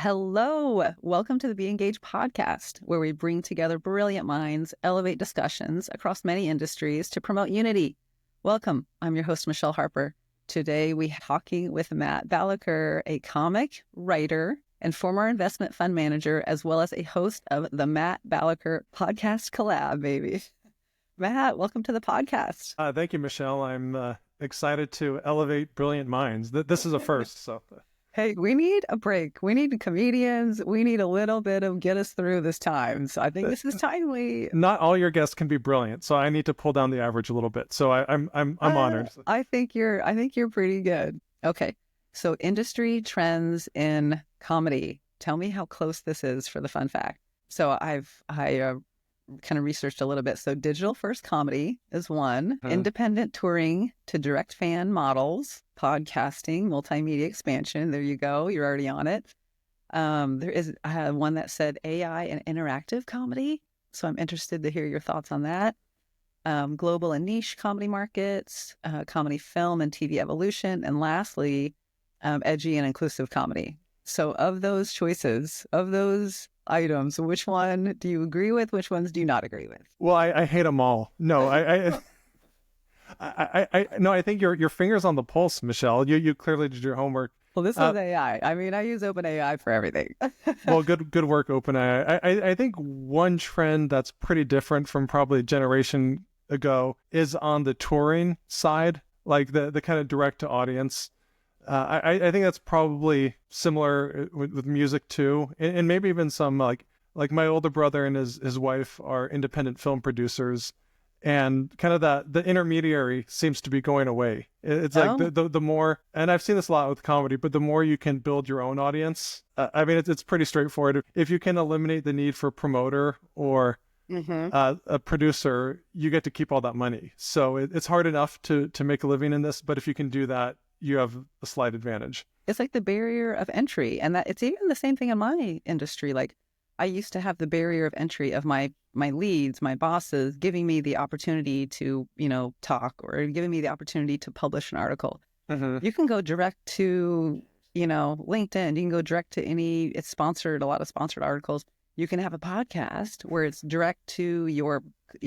Hello. Welcome to the Be Engaged podcast, where we bring together brilliant minds, elevate discussions across many industries to promote unity. Welcome. I'm your host, Michelle Harper. Today, we're talking with Matt Balaker, a comic, writer, and former investment fund manager, as well as a host of the Matt Balaker podcast collab, baby. Matt, welcome to the podcast. Thank you, Michelle. I'm excited to elevate brilliant minds. This is a first, so... Hey, we need a break. We need comedians. We need a little bit of get us through this time. So I think this is timely. Not all your guests can be brilliant, so I need to pull down the average a little bit. So I'm honored. I think you're pretty good. Okay, so industry trends in comedy. Tell me how close this is for the fun fact. So I kind of researched a little bit. So digital first comedy is one, independent touring to direct fan models, podcasting, multimedia expansion. There you go. You're already on it. There is one that said AI and interactive comedy. So I'm interested to hear your thoughts on that. Global and niche comedy markets, comedy film and TV evolution. And lastly, edgy and inclusive comedy. So of those choices, of those items, which one do you agree with? Which ones do you not agree with? Well, I hate them all. No, I think your finger's on the pulse, Michelle. You clearly did your homework. Well, this was AI. I mean, I use OpenAI for everything. Well, good work, OpenAI. I think one trend that's pretty different from probably a generation ago is on the touring side, like the kind of direct to audience. I think that's probably similar with music too, and maybe even some like my older brother and his wife are independent film producers, and kind of the intermediary seems to be going away. It's like the more, and I've seen this a lot with comedy, but the more you can build your own audience. I mean, it's pretty straightforward. If you can eliminate the need for a promoter or a producer, you get to keep all that money. So it's hard enough to make a living in this, but if you can do that, you have a slight advantage. It's like the barrier of entry, and that it's even the same thing in my industry. Like I used to have the barrier of entry of my leads, my bosses giving me the opportunity to, talk, or giving me the opportunity to publish an article. You can go direct to, LinkedIn. You can go direct to it's sponsored, a lot of sponsored articles. You can have a podcast where it's direct to your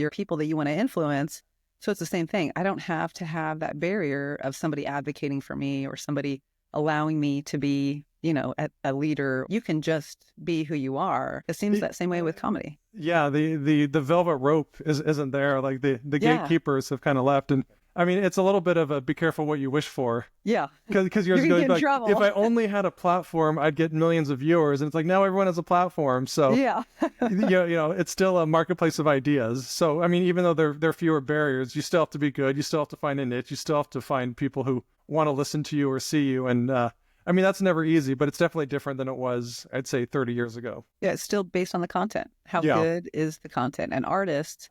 people that you want to influence. So it's the same thing. I don't have to have that barrier of somebody advocating for me or somebody allowing me to be, a leader. You can just be who you are. It seems that same way with comedy. Yeah, the velvet rope isn't there. Like the gatekeepers have kind of left. And I mean, it's a little bit of a be careful what you wish for. Yeah. Because you're going like, if I only had a platform, I'd get millions of viewers. And it's like, now everyone has a platform. So, yeah. It's still a marketplace of ideas. So, I mean, even though there are fewer barriers, you still have to be good. You still have to find a niche. You still have to find people who want to listen to you or see you. And I mean, that's never easy, but it's definitely different than it was, I'd say, 30 years ago. Yeah, it's still based on the content. How good is the content? And artists,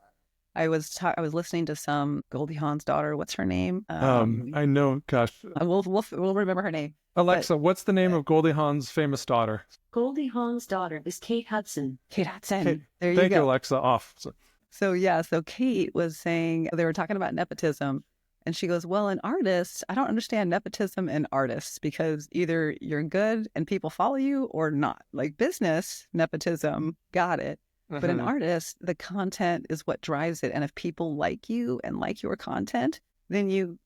I was listening to some Goldie Hawn's daughter. What's her name? I know. Gosh, we'll remember her name. Alexa, what's the name of Goldie Hawn's famous daughter? Goldie Hawn's daughter is Kate Hudson. Kate Hudson. There you go. Thank you, go. Alexa. Off. So Kate was saying they were talking about nepotism, and she goes, "Well, in artists, I don't understand nepotism in artists because either you're good and people follow you or not. Like business nepotism, got it." But an artist, the content is what drives it. And if people like you and like your content, then you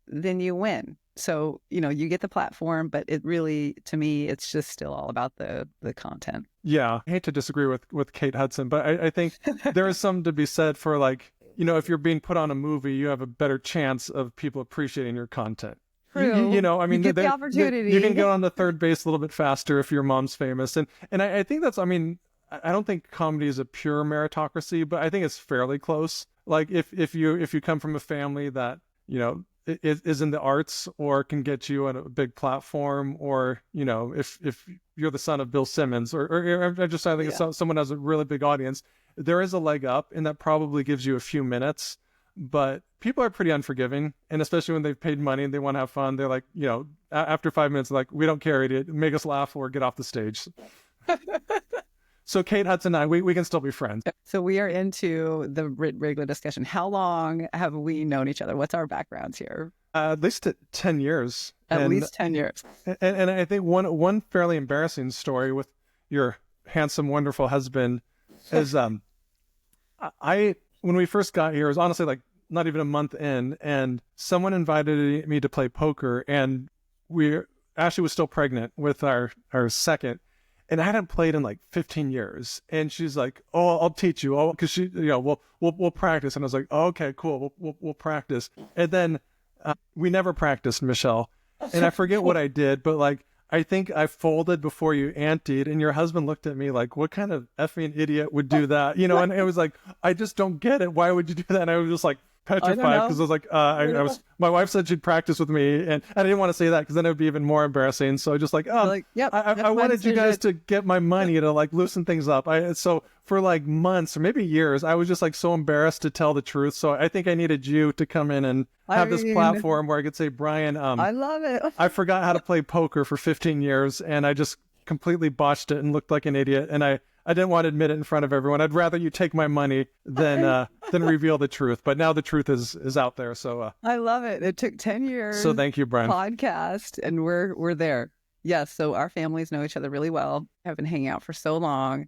win. So, you get the platform, but it really, to me, it's just still all about the content. Yeah. I hate to disagree with Kate Hudson, but I think there is something to be said for like, if you're being put on a movie, you have a better chance of people appreciating your content. True. I mean, you get the opportunity. You can go on the third base a little bit faster if your mom's famous. And I think that's, I don't think comedy is a pure meritocracy, but I think it's fairly close. Like if you come from a family that, is in the arts or can get you on a big platform, or, if you're the son of Bill Simmons or I think someone has a really big audience, there is a leg up, and that probably gives you a few minutes. But people are pretty unforgiving, and especially when they've paid money and they want to have fun, they're like, after 5 minutes, like, we don't care, idiot, make us laugh or get off the stage. So Kate Hudson and I, we can still be friends. So we are into the regular discussion. How long have we known each other? What's our backgrounds here? At least 10 years. At least 10 years. And I think one fairly embarrassing story with, your handsome, wonderful husband, is when we first got here, it was honestly like not even a month in, and someone invited me to play poker, and Ashley was still pregnant with our second, and I hadn't played in like 15 years, and she's like, "Oh, I'll teach you," because she, we'll practice, and I was like, "Oh, okay, cool, we'll practice," and then we never practiced, Michelle, and I forget what I did, but like, I think I folded before you anteed, and your husband looked at me like, "What kind of effing idiot would do that?" And it was like, I just don't get it. Why would you do that? And I was just like petrified because I was like, my wife said she'd practice with me, and I didn't want to say that because then it would be even more embarrassing. So I just like, yep, I wanted you guys to get my money to like loosen things up. So for like months or maybe years, I was just like so embarrassed to tell the truth. So I think I needed you to come in and have this platform where I could say, Brian, I love it. I forgot how to play poker for 15 years, and I just completely botched it and looked like an idiot. And I didn't want to admit it in front of everyone. I'd rather you take my money than reveal the truth. But now the truth is out there. So I love it. It took 10 years. So thank you, Brian. Podcast, and we're there. Yes. So our families know each other really well. Have been hanging out for so long.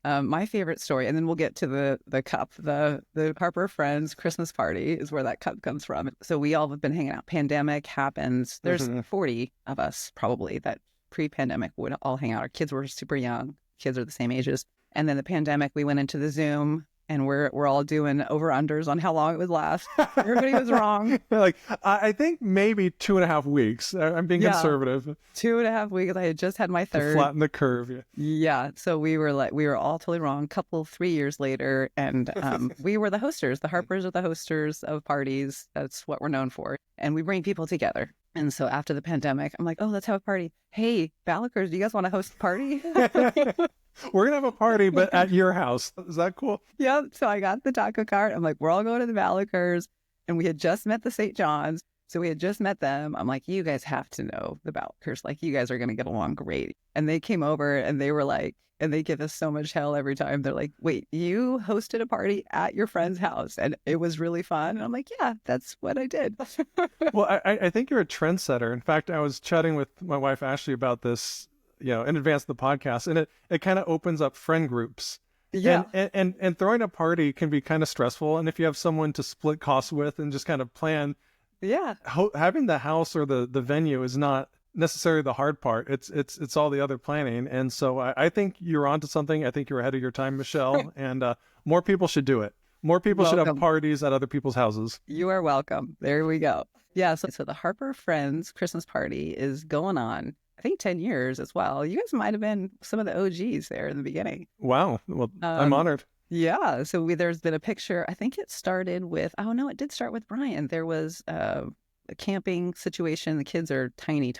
My favorite story, and then we'll get to the cup. The Harper Friends Christmas party is where that cup comes from. So we all have been hanging out. Pandemic happens. There's 40 of us probably that pre-pandemic would all hang out. Our kids were super young. Kids are the same ages. And then the pandemic, we went into the Zoom, and we're all doing over-unders on how long it would last. Everybody was wrong. Like, I think maybe 2.5 weeks. I'm being conservative. 2.5 weeks. I had just had my third. To flatten the curve. Yeah. So we were all totally wrong. 3 years later, and we were the hosters. The Harpers are the hosters of parties. That's what we're known for. And we bring people together. And so after the pandemic, I'm like, oh, let's have a party. Hey, Balakers, do you guys want to host a party? We're going to have a party, but at your house. Is that cool? Yeah. So I got the taco cart. I'm like, we're all going to the Balakers. And we had just met the St. John's. So we had just met them. I'm like, you guys have to know the Balakers. Like, you guys are going to get along great. And they came over, and they were like, and they give us so much hell every time. They're like, wait, you hosted a party at your friend's house, and it was really fun. And I'm like, yeah, that's what I did. Well, I think you're a trendsetter. In fact, I was chatting with my wife, Ashley, about this, in advance of the podcast, and it kind of opens up friend groups. Yeah. And throwing a party can be kind of stressful. And if you have someone to split costs with and just kind of plan, having the house or the venue is not necessarily the hard part. It's all the other planning. And so I think you're onto something. I think you're ahead of your time, Michelle. And more people should do it. More people should have parties at other people's houses. You are welcome. There we go. Yeah. So the Harper Friends Christmas party is going on, I think, 10 years as well. You guys might have been some of the OGs there in the beginning. Wow. Well, I'm honored. Yeah. So there's been a picture. I think it started with, it did start with Brian. There was a camping situation. The kids are tiny.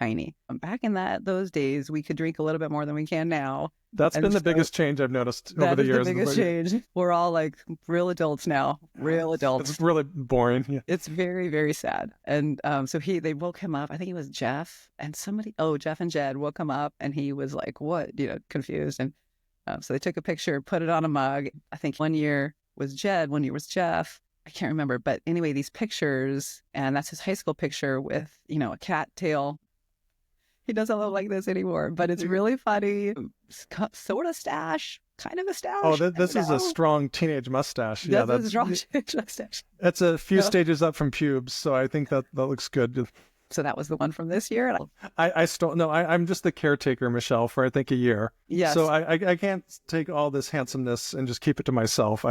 Back in those days, we could drink a little bit more than we can now. That's been the biggest change I've noticed over the years. The biggest change. We're all like real adults now. Real adults. It's really boring. Yeah. It's very, very sad. And so they woke him up. I think it was Jeff and Jeff and Jed woke him up, and he was like, what? Confused. And so they took a picture, put it on a mug. I think 1 year was Jed, 1 year was Jeff. I can't remember. But anyway, these pictures, and that's his high school picture with, a cat tail. He doesn't look like this anymore, but it's really funny. Sort of stash, kind of a stash. Oh, this is a strong teenage mustache. Yeah, that's a strong teenage mustache. That's a few stages up from pubes, so I think that looks good. So that was the one from this year? I'm just the caretaker, Michelle, for I think a year. Yes. So I can't take all this handsomeness and just keep it to myself.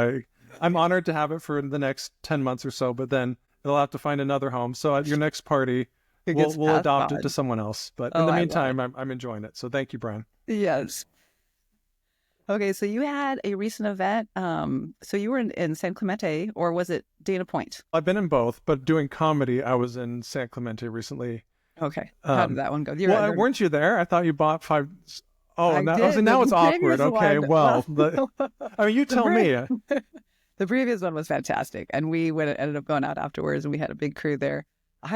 I'm honored to have it for the next 10 months or so, but then it'll have to find another home. So at your next party, we'll adopt it to someone else. But in the meantime, I'm enjoying it. So thank you, Brian. Yes. Okay, so you had a recent event. So you were in San Clemente, or was it Dana Point? I've been in both, but doing comedy, I was in San Clemente recently. Okay. How did that one go? Weren't you there? I thought you bought 5. Oh, now it's awkward. Okay, well, you tell me. The previous one was fantastic, and we ended up going out afterwards, and we had a big crew there.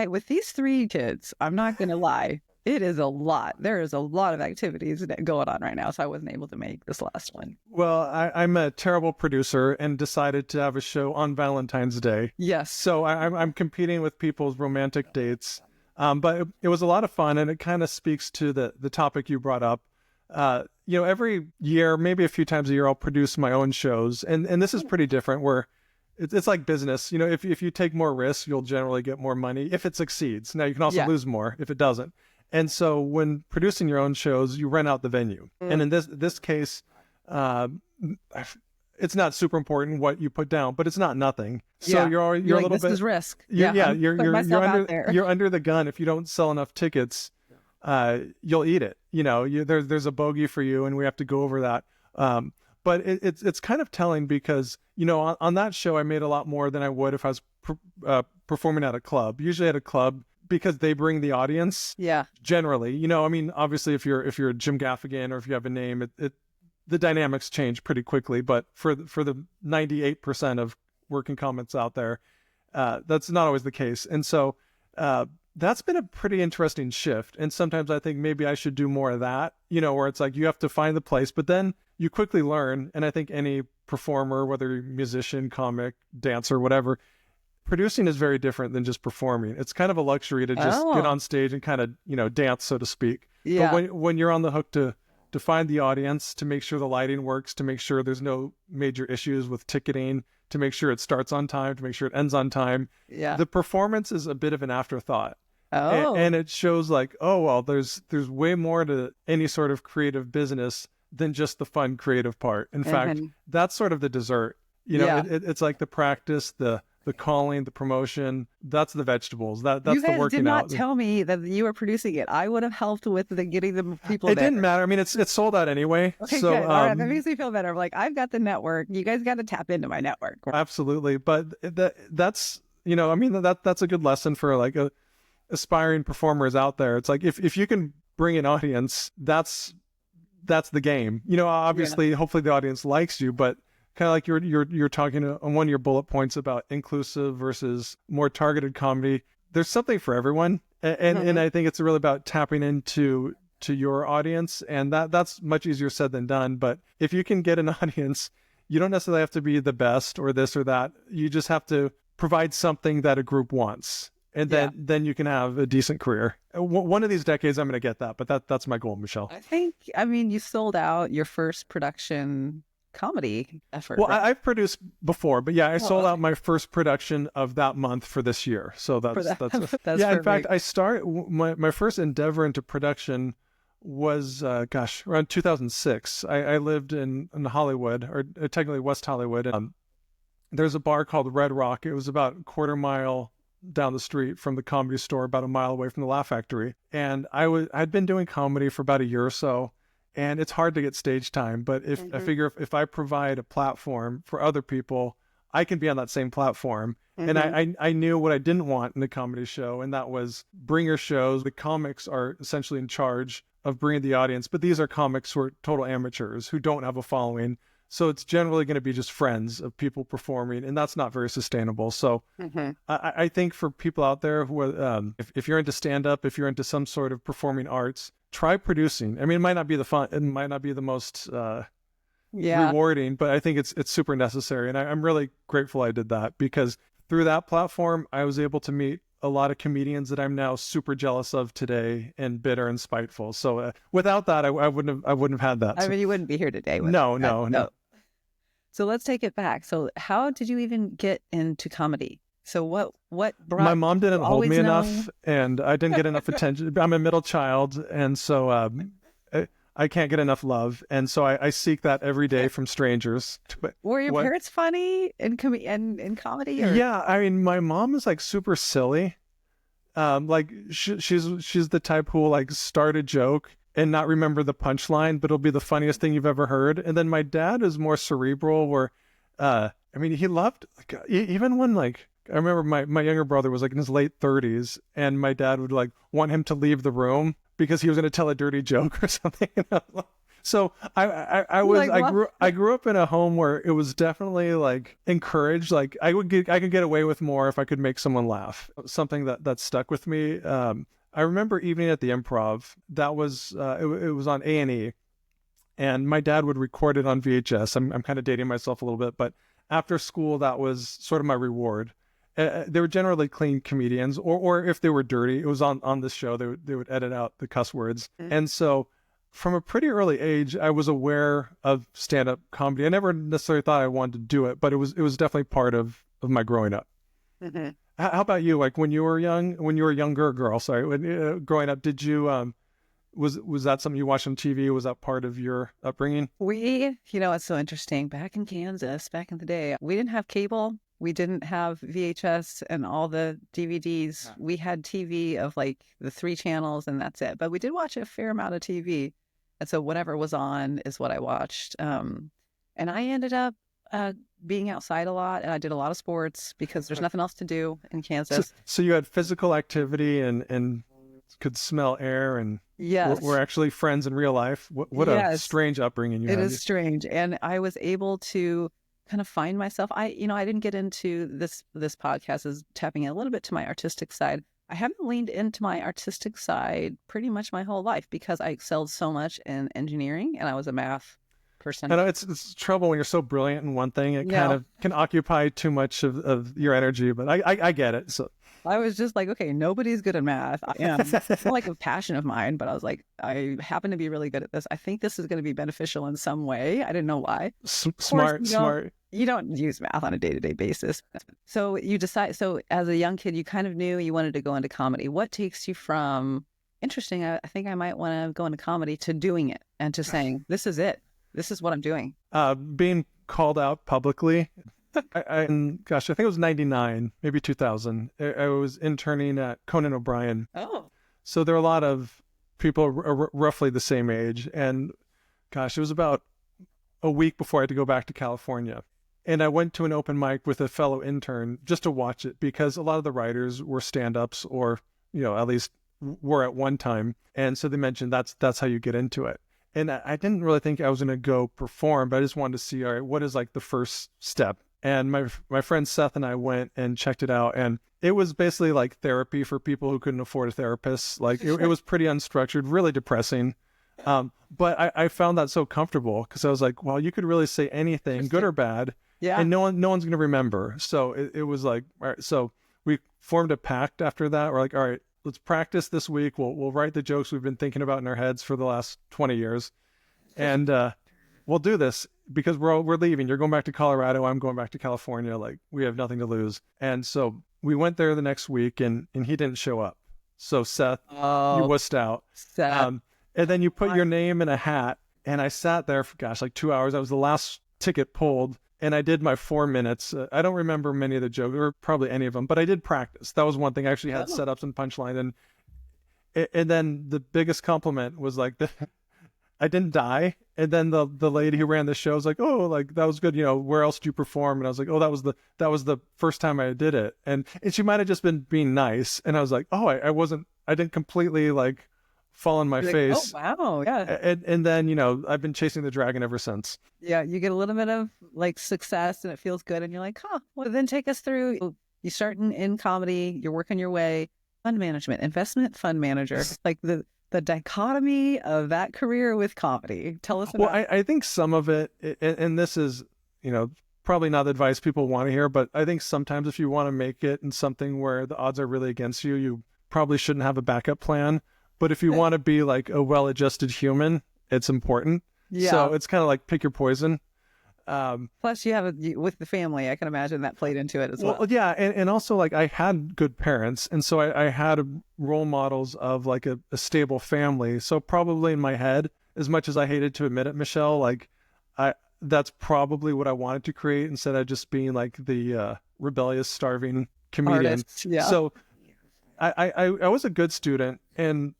With these 3 kids, I'm not going to lie, it is a lot. There is a lot of activities going on right now, so I wasn't able to make this last one. Well, I'm a terrible producer and decided to have a show on Valentine's Day. Yes. So I'm competing with people's romantic dates, but it was a lot of fun, and it kind of speaks to the topic you brought up. every year, maybe a few times a year, I'll produce my own shows. And this is pretty different where it's like business. If you take more risks, you'll generally get more money if it succeeds. Now, you can also lose more if it doesn't. And so when producing your own shows, you rent out the venue. And in this case, it's not super important what you put down, but it's not nothing. So you're a little this bit is risk. You're under the gun. If you don't sell enough tickets, you'll eat it. There's a bogey for you, and we have to go over that. But it's kind of telling because on that show I made a lot more than I would if I was performing at a club. Usually at a club, because they bring the audience. Yeah. Generally, obviously if you're Jim Gaffigan or if you have a name, the dynamics change pretty quickly. But for the 98% of working comics out there, that's not always the case. And so that's been a pretty interesting shift. And sometimes I think maybe I should do more of that, where it's like you have to find the place, but then you quickly learn. And I think any performer, whether you're musician, comic, dancer, whatever, producing is very different than just performing. It's kind of a luxury to just get on stage and kind of, dance, so to speak. Yeah. But when you're on the hook to find the audience, to make sure the lighting works, to make sure there's no major issues with ticketing, to make sure it starts on time, to make sure it ends on time. Yeah. The performance is a bit of an afterthought. And it shows like, there's way more to any sort of creative business than just the fun creative part. In fact, that's sort of the dessert. It's like the practice, the calling, the promotion, that's the vegetables. That's the working out. You guys did not tell me that you were producing it. I would have helped with getting the people It didn't matter. I mean, it's sold out anyway. Okay, so, good. All right, that makes me feel better. I'm like, I've got the network. You guys got to tap into my network. Absolutely. But that's that's a good lesson for like aspiring performers out there. It's like, if you can bring an audience, that's the game. Obviously, hopefully the audience likes you, but kind of like you're talking on one of your bullet points about inclusive versus more targeted comedy. There's something for everyone, and I think it's really about tapping into your audience, and that's much easier said than done. But if you can get an audience, you don't necessarily have to be the best or this or that. You just have to provide something that a group wants, and then you can have a decent career. One of these decades, I'm going to get that, but that's my goal, Michelle. I mean, you sold out your first production comedy effort. Well, right? I've produced before, but I sold out my first production of that month for this year. So that's that's yeah. In fact, my first endeavor into production was around 2006. I lived in Hollywood, or technically West Hollywood. There's a bar called Red Rock. It was about a quarter mile down the street from the Comedy Store, about a mile away from the Laugh Factory. And I'd been doing comedy for about a year or so. And it's hard to get stage time, but I figure if I provide a platform for other people, I can be on that same platform. And I knew what I didn't want in a comedy show, and that was bringer shows. The comics are essentially in charge of bringing the audience, but these are comics who are total amateurs who don't have a following. So it's generally going to be just friends of people performing, and that's not very sustainable. So I think for people out there who are, if you're into stand-up, if you're into some sort of performing arts, try producing. I mean, it might not be the fun, it might not be the most rewarding, but I think it's super necessary. And I'm really grateful I did that, because through that platform, I was able to meet a lot of comedians that I'm now super jealous of today and bitter and spiteful. So without that, I wouldn't have had that. I mean, you wouldn't be here today. No. So let's take it back. So how did you even get into comedy? So what brought... My mom didn't hold me enough, and I didn't get enough attention. I'm a middle child, and so I can't get enough love, and so I seek that every day from strangers. Were your parents funny in comedy? Or? Yeah, I mean, my mom is like super silly. Like she's the type who will like start a joke and not remember the punchline, but it'll be the funniest thing you've ever heard. And then my dad is more cerebral, where I mean, he loved, like, even when, like, I remember my younger brother was like in his late 30s, and my dad would like want him to leave the room because he was going to tell a dirty joke or something. So I grew up in a home where it was definitely like encouraged. Like I could get away with more if I could make someone laugh. Something that stuck with me. I remember Evening at the Improv. That was it was on A&E, and my dad would record it on VHS. I'm kind of dating myself a little bit, but after school, that was sort of my reward. They were generally clean comedians, or if they were dirty, it was on this show. They would edit out the cuss words, and so from a pretty early age, I was aware of stand-up comedy. I never necessarily thought I wanted to do it, but it was definitely part of my growing up. Mm-hmm. How about you? Like when you were a younger girl, sorry, when growing up, did you was that something you watched on TV? Was that part of your upbringing? It's so interesting. Back in Kansas, back in the day, we didn't have cable. We didn't have VHS and all the DVDs. We had TV of like the 3 channels and that's it. But we did watch a fair amount of TV. And so whatever was on is what I watched. And I ended up being outside a lot, and I did a lot of sports because there's nothing else to do in Kansas. So you had physical activity and could smell air and Yes. we're actually friends in real life. What a Yes. strange upbringing you It had. is strange. And I was able to kind of find myself. I didn't get into this podcast as tapping a little bit to my artistic side. I haven't leaned into my artistic side pretty much my whole life because I excelled so much in engineering and I was a math person. I know it's trouble when you're so brilliant in one thing. It kind of can occupy too much of your energy, but I get it. So I was just like, okay, nobody's good at math. I am. It's not like a passion of mine, but I was like, I happen to be really good at this. I think this is going to be beneficial in some way. I didn't know why. Smart. You don't use math on a day-to-day basis. So you decide, so as a young kid, you kind of knew you wanted to go into comedy. What takes you from, interesting, I think I might want to go into comedy, to doing it and to saying, this is it. This is what I'm doing. Being called out publicly. I think it was 99, maybe 2000. I was interning at Conan O'Brien. Oh. So there were a lot of people roughly the same age. And it was about a week before I had to go back to California. And I went to an open mic with a fellow intern just to watch it because a lot of the writers were stand-ups or, at least were at one time. And so they mentioned that's how you get into it. And I didn't really think I was going to go perform, but I just wanted to see, all right, what is like the first step? And my friend Seth and I went and checked it out. And it was basically like therapy for people who couldn't afford a therapist. Like it was pretty unstructured, really depressing. But I found that so comfortable because I was like, well, you could really say anything, good or bad. Yeah. And no one's going to remember. So it was like, all right. So we formed a pact after that. We're like, all right, let's practice this week. We'll write the jokes we've been thinking about in our heads for the last 20 years. And we'll do this because we're leaving. You're going back to Colorado. I'm going back to California. Like we have nothing to lose. And so we went there the next week and he didn't show up. So Seth, you wussed out. Seth. And then you put your name in a hat. And I sat there for, like 2 hours. I was the last ticket pulled. And I did my 4 minutes. I don't remember many of the jokes, or probably any of them, but I did practice. That was one thing. I actually had setups and punchline. And then the biggest compliment was like, I didn't die. And then the lady who ran the show was like, oh, like that was good. Where else do you perform? And I was like, oh, that was the first time I did it. And she might have just been being nice. And I was like, oh, I didn't completely like fall on my face. Like, oh, wow. Yeah. And then, I've been chasing the dragon ever since. Yeah. You get a little bit of like success and it feels good. And you're like, well, then take us through. You start in comedy, you're working your way, fund management, investment fund manager, like the dichotomy of that career with comedy. Tell us about I think some of it, and this is, probably not the advice people want to hear, but I think sometimes if you want to make it in something where the odds are really against you, you probably shouldn't have a backup plan. But if you want to be like a well-adjusted human, it's important. Yeah. So it's kind of like pick your poison. Plus, you have with the family. I can imagine that played into it as well. Well, yeah, and also like I had good parents, and so I had role models of like a stable family. So probably in my head, as much as I hated to admit it, Michelle, like that's probably what I wanted to create instead of just being like the rebellious, starving comedian. Artist, yeah. So I was a good student, and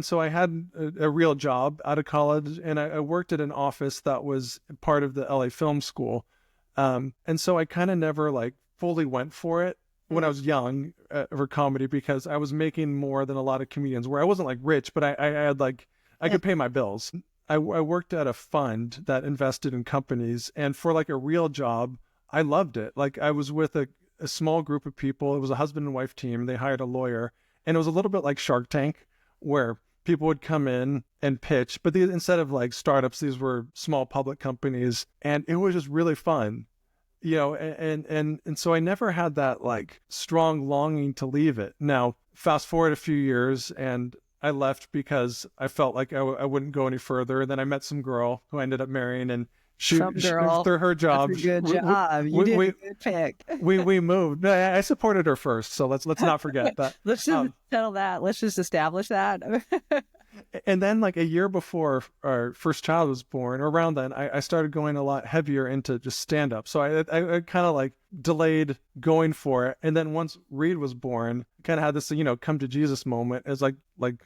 so I had a real job out of college, and I worked at an office that was part of the LA Film School. And so I kind of never like fully went for it when I was young for comedy because I was making more than a lot of comedians where I wasn't like rich, but I had like, I could pay my bills. I worked at a fund that invested in companies, and for like a real job, I loved it. Like I was with a small group of people. It was a husband and wife team. They hired a lawyer, and it was a little bit like Shark Tank, where people would come in and pitch, but instead of like startups, these were small public companies, and it was just really fun, and so I never had that like strong longing to leave it. Now, fast forward a few years, and I left because I felt like I wouldn't go any further. And then I met some girl who I ended up marrying, and Some girl. through her job, That's a good job. You did a good pick. we moved. No, I supported her first, so let's not forget that. Let's just settle that. Let's just establish that. And then like a year before our first child was born, or around then, I started going a lot heavier into just stand up. So I kind of like delayed going for it. And then once Reed was born, kind of had this, come to Jesus moment. As like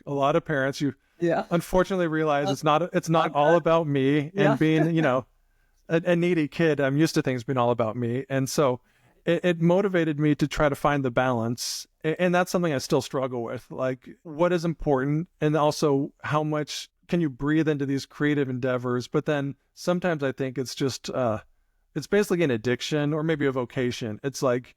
a lot of parents, you unfortunately realize it's not all about me and being, a needy kid. I'm used to things being all about me. And so it motivated me to try to find the balance. And that's something I still struggle with. Like, what is important? And also, how much can you breathe into these creative endeavors? But then sometimes I think it's just, it's basically an addiction or maybe a vocation. It's like,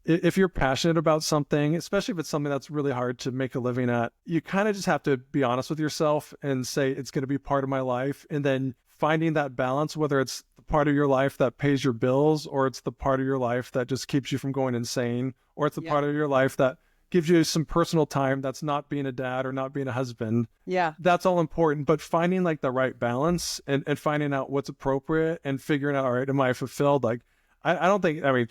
if you're passionate about something, especially if it's something that's really hard to make a living at, you kind of just have to be honest with yourself and say, it's going to be part of my life. And then finding that balance, whether it's the part of your life that pays your bills, or it's the part of your life that just keeps you from going insane, or it's the part of your life that gives you some personal time that's not being a dad or not being a husband. Yeah. That's all important. But finding like the right balance and finding out what's appropriate and figuring out, all right, am I fulfilled? Like, I don't think, I mean,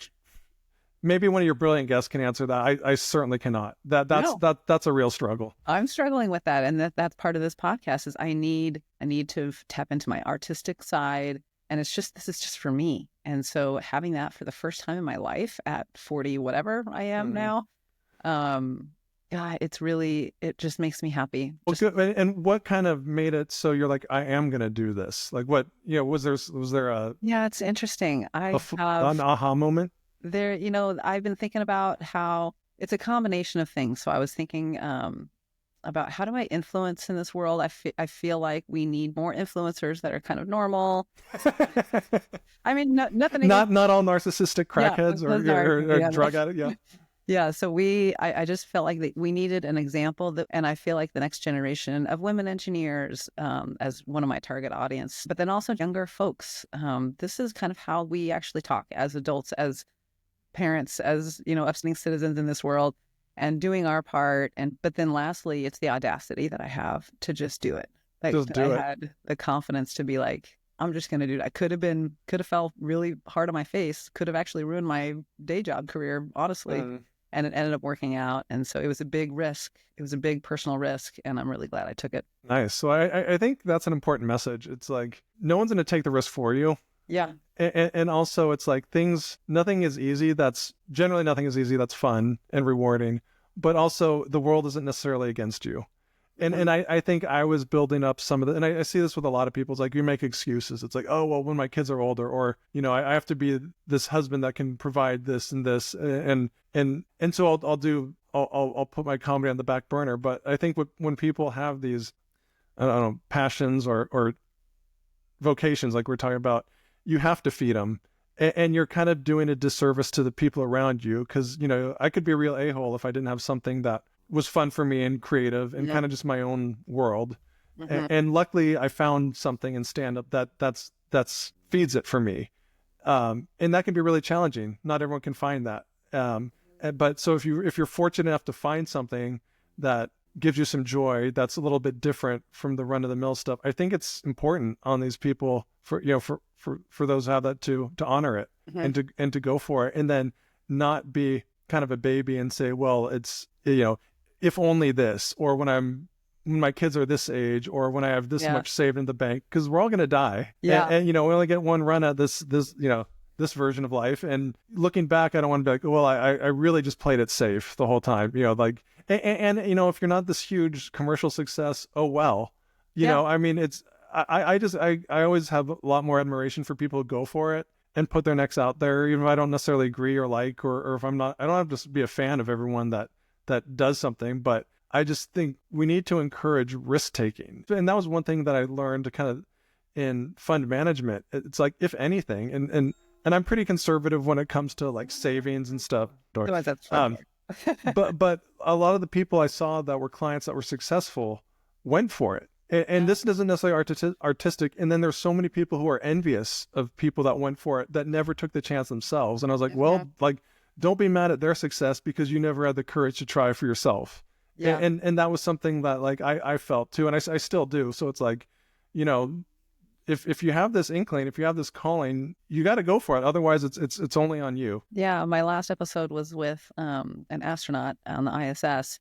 maybe one of your brilliant guests can answer that. I certainly cannot. That's a real struggle. I'm struggling with that. And that's part of this podcast is I need to tap into my artistic side. And this is just for me. And so having that for the first time in my life at 40, whatever I am now, it just makes me happy. Well, good. And what kind of made it so you're like, I am going to do this? Like what, was there a... Yeah, it's interesting. an aha moment? There, I've been thinking about how it's a combination of things. So I was thinking about how do I influence in this world? I feel like we need more influencers that are kind of normal. I mean, nothing. Not all narcissistic crackheads or drug addicts. Yeah. Yeah. So I just felt like that we needed an example and I feel like the next generation of women engineers as one of my target audience, but then also younger folks. This is kind of how we actually talk as adults, as parents, as upstanding citizens in this world, and doing our part. But then lastly, it's the audacity that I have to just do it. Like I had the confidence to be like, I'm just going to do it. I could have fell really hard on my face, could have actually ruined my day job career, honestly. And it ended up working out. And so it was a big risk. It was a big personal risk. And I'm really glad I took it. Nice. So I think that's an important message. It's like, no one's going to take the risk for you. Yeah. And also it's like nothing is easy. Generally nothing is easy. That's fun and rewarding, but also the world isn't necessarily against you. And I think I was building up some of the, and I see this with a lot of people. It's like, you make excuses. It's like, oh, well, when my kids are older, or, I have to be this husband that can provide this and this. And so I'll put my comedy on the back burner. But I think when people have these, I don't know, passions or vocations, like we're talking about, you have to feed them. And you're kind of doing a disservice to the people around you. Cause I could be a real a-hole if I didn't have something that was fun for me and creative and kind of just my own world. And luckily I found something in stand-up that's feeds it for me. And that can be really challenging. Not everyone can find that. But so if you're fortunate enough to find something that gives you some joy, that's a little bit different from the run of the mill stuff, I think it's important on these people for those who have that to honor it and to go for it, and then not be kind of a baby and say, well, it's, if only this, or when my kids are this age, or when I have this much saved in the bank, because we're all going to die. Yeah. And we only get one run at this version of life. And looking back, I don't want to be like, well, I really just played it safe the whole time, and if you're not this huge commercial success, oh, well, I mean, it's, I always have a lot more admiration for people who go for it and put their necks out there, even if I don't necessarily agree or like, or if I'm not, I don't have to be a fan of everyone that does something, but I just think we need to encourage risk taking. And that was one thing that I learned to kind of in fund management. It's like, if anything, and I'm pretty conservative when it comes to like savings and stuff. That's but a lot of the people I saw that were clients that were successful went for it. And this isn't necessarily artistic. And then there's so many people who are envious of people that went for it that never took the chance themselves. And I was like, well, like, don't be mad at their success because you never had the courage to try for yourself. Yeah. And that was something that like I felt too, and I still do. So it's like, you know, if you have this inkling, if you have this calling, you got to go for it. Otherwise, it's only on you. Yeah. My last episode was with an astronaut on the ISS,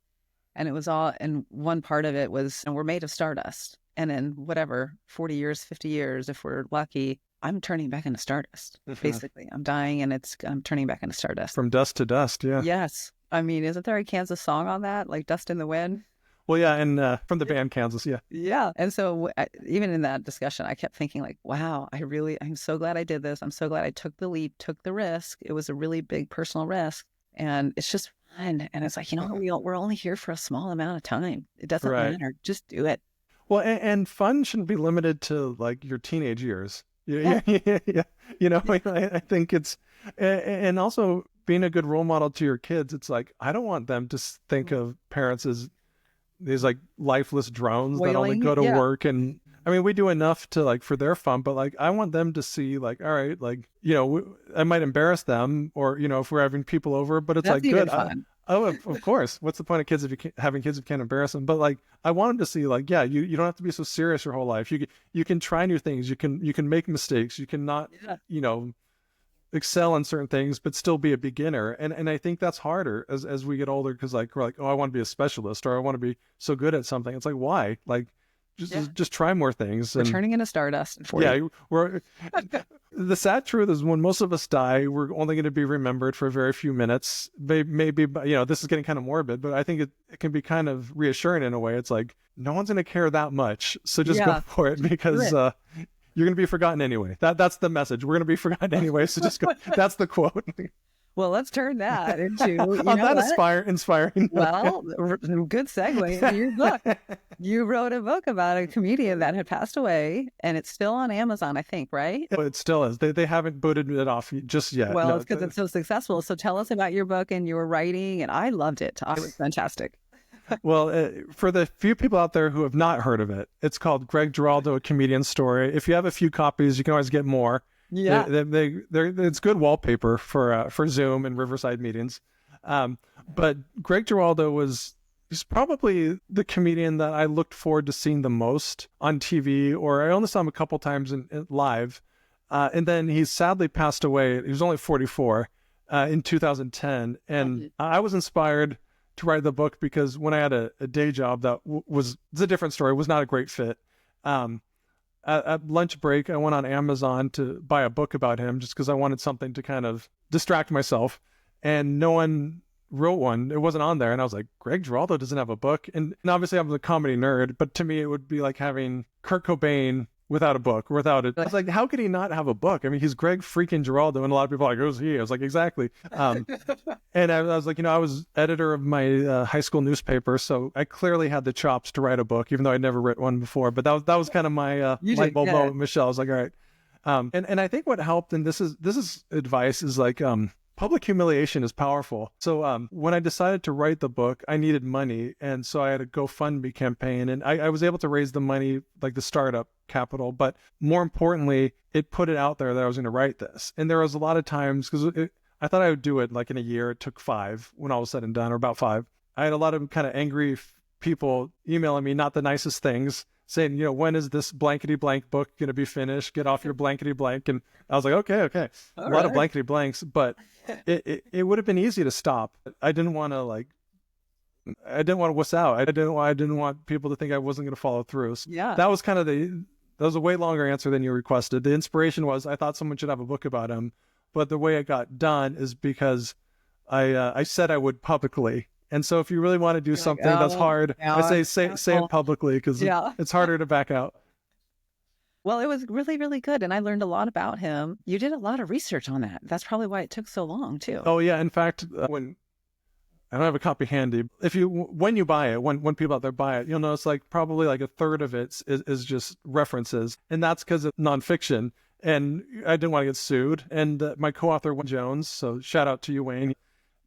and it was all, and one part of it was, and we're made of stardust. And in whatever, 40 years, 50 years, if we're lucky, I'm turning back into stardust. Basically, I'm dying and I'm turning back into stardust. From dust to dust. Yeah. Yes. I mean, isn't there a Kansas song on that? Like Dust in the Wind? Well, yeah. And from the band Kansas. Yeah. Yeah. And so even in that discussion, I kept thinking like, wow, I'm so glad I did this. I'm so glad I took the leap, took the risk. It was a really big personal risk. And it's just fun. And it's like, you know, we're only here for a small amount of time. It doesn't matter. Just do it. Well, and fun shouldn't be limited to like your teenage years. Yeah. You know, I think it's, and also being a good role model to your kids. It's like, I don't want them to think of parents as these like lifeless drones that only go to work. And I mean, we do enough to like for their fun, but like, I want them to see like, all right, like, you know, I might embarrass them or, you know, if we're having people over, but it's That's like good. Fun. Of course. What's the point of kids if having kids if you can't embarrass them? But like, I want them to see like, yeah, you don't have to be so serious your whole life. You can try new things. You can make mistakes. You can not, you know, excel in certain things, but still be a beginner. And I think that's harder as we get older because like we're like, oh, I want to be a specialist or I want to be so good at something. It's like, why? Like, just try more things. We're turning into stardust. We're the sad truth is when most of us die, we're only going to be remembered for a very few minutes. Maybe, you know, this is getting kind of morbid, but I think it can be kind of reassuring in a way. It's like, no one's going to care that much. So just go for it because you're going to be forgotten anyway. That's the message. We're going to be forgotten anyway. So just go. That's the quote. Well, let's turn that into inspiring. Well, good segue into your book. You wrote a book about a comedian that had passed away, and it's still on Amazon, I think, right? It still is. They haven't booted it off just yet. Well, it's because it's so successful. So tell us about your book and your writing, and I loved it. It was fantastic. Well, for the few people out there who have not heard of it, it's called Greg Giraldo, A Comedian's Story. If you have a few copies, you can always get more. Yeah, it's good wallpaper for Zoom and Riverside meetings. But Greg Giraldo he's probably the comedian that I looked forward to seeing the most on TV, or I only saw him a couple times in live. And then he sadly passed away. He was only 44 in 2010. And I was inspired to write the book because when I had a day job that it's a different story, was not a great fit. At lunch break, I went on Amazon to buy a book about him just because I wanted something to kind of distract myself. And no one wrote one. It wasn't on there. And I was like, Greg Giraldo doesn't have a book. And obviously I'm a comedy nerd, but to me, it would be like having Kurt Cobain without a book or without it. I was like, how could he not have a book? I mean, he's Greg freaking Giraldo. And a lot of people are like, who's he? I was like, exactly. And I was like, you know, I was editor of my high school newspaper. So I clearly had the chops to write a book, even though I'd never written one before. But that was kind of my light bulb moment with Michelle. I was like, all right. And I think what helped, and this is advice, is like, public humiliation is powerful. So when I decided to write the book, I needed money. And so I had a GoFundMe campaign, and I was able to raise the money, like the startup capital. But more importantly, it put it out there that I was going to write this. And there was a lot of times, because I thought I would do it like in a year. It took 5 when all was said and done, or about 5. I had a lot of kind of angry people emailing me, not the nicest things, saying, you know, when is this blankety blank book going to be finished? Get off your blankety blank. And I was like, okay. A lot of blankety blanks, but it would have been easy to stop. I didn't want to wuss out. I didn't want people to think I wasn't going to follow through. So that was kind of that was a way longer answer than you requested. The inspiration was I thought someone should have a book about him, but the way it got done is because I said I would publicly. And so if you really want to do something that's hard, I say it publicly because it's harder to back out. Well, it was really, really good. And I learned a lot about him. You did a lot of research on that. That's probably why it took so long, too. Oh, yeah. In fact, when I don't have a copy handy, when you buy it, when people out there buy it, you'll notice like probably like a third of it is just references. And that's because it's nonfiction. And I didn't want to get sued. And my co-author, Wayne Jones, so shout out to you, Wayne,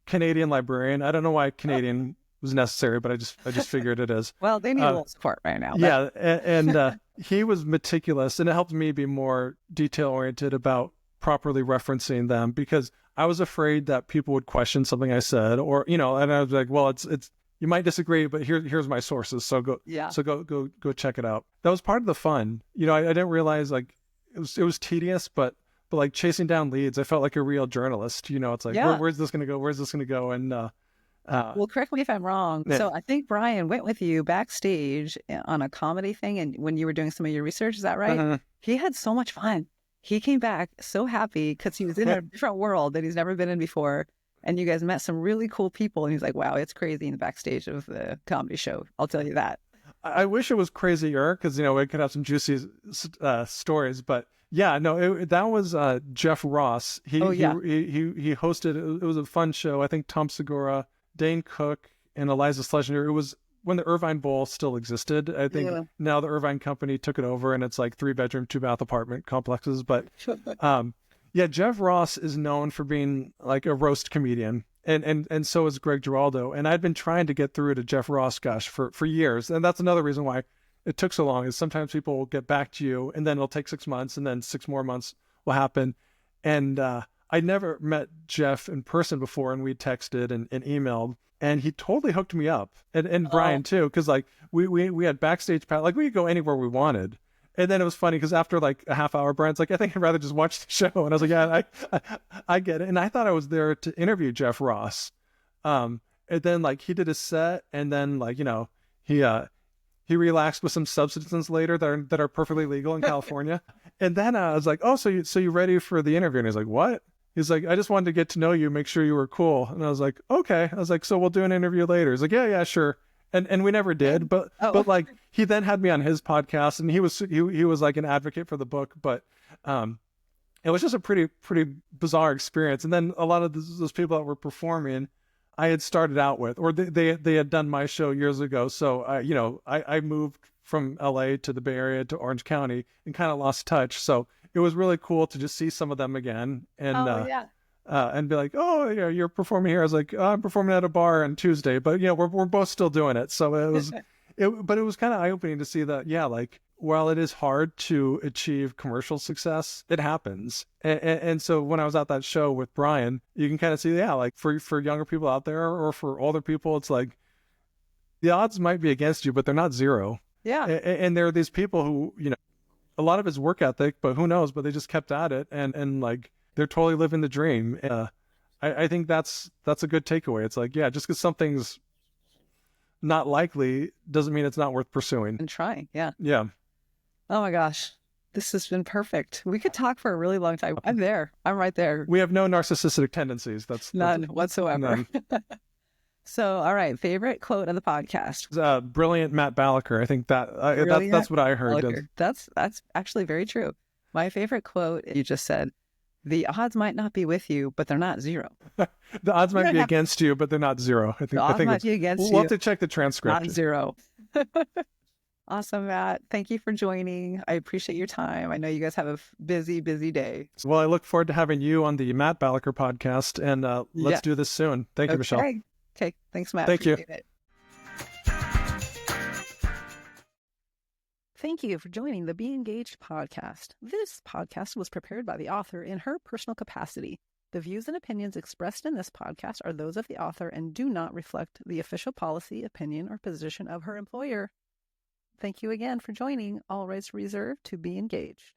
Canadian librarian. I don't know why Canadian was necessary, but I just figured it is. Well, they need a little support right now. But... Yeah. And he was meticulous, and it helped me be more detail oriented about properly referencing them, because I was afraid that people would question something I said, or, you know, and I was like, well, it's you might disagree, but here's my sources. So Yeah. go check it out. That was part of the fun. I didn't realize like it was tedious, but like chasing down leads, I felt like a real journalist. It's like Yeah. where's this gonna go? Where's this gonna go? And Well, correct me if I'm wrong. yeah. So I think Brian went with you backstage on a comedy thing, and when you were doing some of your research, is that right? He had so much fun. He came back so happy because he was in a different world that he's never been in before. And you guys met some really cool people. And he's like, wow, it's crazy in the backstage of the comedy show. I'll tell you that. I wish it was crazier because, we could have some juicy stories. But yeah, no, that was Jeff Ross. He hosted, it was a fun show. I think Tom Segura, Dane Cook, and Eliza Schlesinger. It was when the Irvine Bowl still existed. I think now the Irvine Company took it over and it's like 3-bedroom, 2-bath apartment complexes. But yeah, Jeff Ross is known for being like a roast comedian. And so is Greg Giraldo. And I'd been trying to get through to Jeff Ross, for years. And that's another reason why it took so long, is sometimes people will get back to you and then it'll take 6 months and then 6 more months will happen. And I'd never met Jeff in person before, and we texted and emailed, and he totally hooked me up. And Brian too, because like we had backstage, like we could go anywhere we wanted. And then it was funny because after like a half hour, Brian's like, I think I'd rather just watch the show. And I was like, yeah, I get it. And I thought I was there to interview Jeff Ross. And then like he did a set, and then like, he relaxed with some substances later that are perfectly legal in California. And then I was like, oh, so you ready for the interview? And he's like, what? He's like, I just wanted to get to know you, make sure you were cool. And I was like, okay. I was like, so we'll do an interview later. He's like, yeah, sure. And we never did, but like he then had me on his podcast, and he was like an advocate for the book, but it was just a pretty bizarre experience. And then a lot of those people that were performing, I had started out with, or they had done my show years ago. So I moved from LA to the Bay Area to Orange County and kind of lost touch. So it was really cool to just see some of them again, and and be like, oh, you're performing here. I was like, oh, I'm performing at a bar on Tuesday, but we're both still doing it. So it was, but it was kind of eye opening to see that, like while it is hard to achieve commercial success, it happens. And so when I was at that show with Brian, you can kind of see, like for younger people out there or for older people, it's like the odds might be against you, but they're not zero. Yeah. And there are these people who, a lot of it's work ethic, but who knows, but they just kept at it, and like, they're totally living the dream. I think that's a good takeaway. It's like, just because something's not likely doesn't mean it's not worth pursuing and trying. Yeah. Yeah. Oh my gosh, this has been perfect. We could talk for a really long time. I'm there. I'm right there. We have no narcissistic tendencies. That's none whatsoever. None. So, all right, favorite quote of the podcast. Brilliant Matt Balaker. I think that's what I heard. That's actually very true. My favorite quote you just said. The odds might not be with you, but they're not zero. The odds might be against you, but they're not zero. I think might be against you. We'll have to check the transcript. Not zero. Awesome, Matt. Thank you for joining. I appreciate your time. I know you guys have a busy, busy day. Well, I look forward to having you on the Matt Balaker podcast, and let's do this soon. Thank you, Michelle. Okay. Thanks, Matt. Thank you. Thank you for joining the Be Engaged podcast. This podcast was prepared by the author in her personal capacity. The views and opinions expressed in this podcast are those of the author and do not reflect the official policy, opinion, or position of her employer. Thank you again for joining. All rights reserved to Be Engaged.